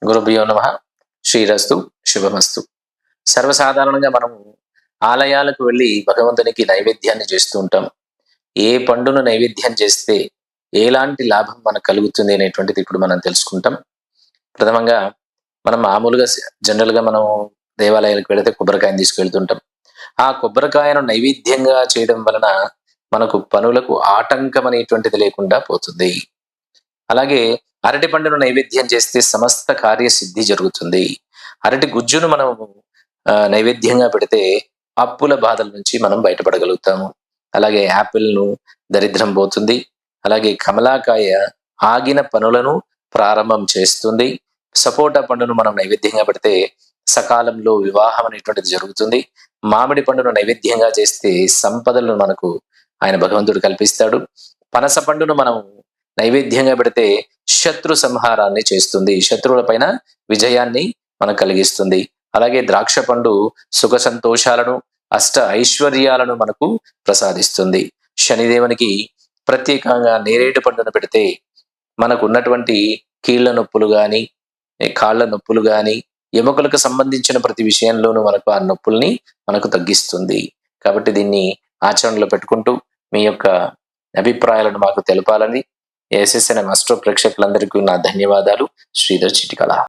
గురుభ్యో నమః. శ్రీరస్తు శుభమస్తు. సర్వసాధారణంగా మనం ఆలయాలకు వెళ్ళి భగవంతునికి నైవేద్యాన్ని చేస్తూ ఉంటాం. ఏ పండును నైవేద్యం చేస్తే ఎలాంటి లాభం మనకు కలుగుతుంది అనేటువంటిది ఇప్పుడు మనం తెలుసుకుంటాం. ప్రథమంగా మనం మామూలుగా జనరల్‌గా మనం దేవాలయాలకు వెళితే కొబ్బరికాయను తీసుకెళ్తుంటాం. ఆ కొబ్బరికాయను నైవేద్యంగా చేయడం వలన మనకు పనులకు ఆటంకం అనేటువంటిది లేకుండా పోతుంది. అలాగే అరటి పండును నైవేద్యం చేస్తే సమస్త కార్యసిద్ధి జరుగుతుంది. అరటి గుజ్జును మనం నైవేద్యంగా పెడితే అప్పుల బాధల నుంచి మనం బయటపడగలుగుతాము. అలాగే యాపిల్‌ను దరిద్రం పోతుంది. అలాగే కమలాకాయ ఆగిన పనులను ప్రారంభం చేస్తుంది. సపోటా పండును మనం నైవేద్యంగా పెడితే సకాలంలో వివాహం అనేటువంటిది జరుగుతుంది. మామిడి పండును నైవేద్యంగా చేస్తే సంపదలను మనకు ఆయన భగవంతుడు కల్పిస్తాడు. పనస పండును మనం నైవేద్యంగా పెడితే శత్రు సంహారాన్ని చేస్తుంది. శత్రువుల పైన విజయాన్ని మనకు కలిగిస్తుంది. అలాగే ద్రాక్ష పండు సుఖ సంతోషాలను, అష్ట ఐశ్వర్యాలను మనకు ప్రసాదిస్తుంది. శనిదేవునికి ప్రత్యేకంగా నేరేడు పండును పెడితే మనకు ఉన్నటువంటి కీళ్ల నొప్పులు గాని, కాళ్ళ నొప్పులు గాని, ఎముకలకు సంబంధించిన ప్రతి విషయంలోనూ మనకు ఆ నొప్పుల్ని మనకు తగ్గిస్తుంది. కాబట్టి దీన్ని ఆచరణలో పెట్టుకుంటూ మీ యొక్క అభిప్రాయాలను మాకు తెలపాలని ఎస్ఎస్ఎన్ ఆస్ట్రో ప్రేక్షకులందరికీ నా ధన్యవాదాలు. శ్రీధర్ చిటికల.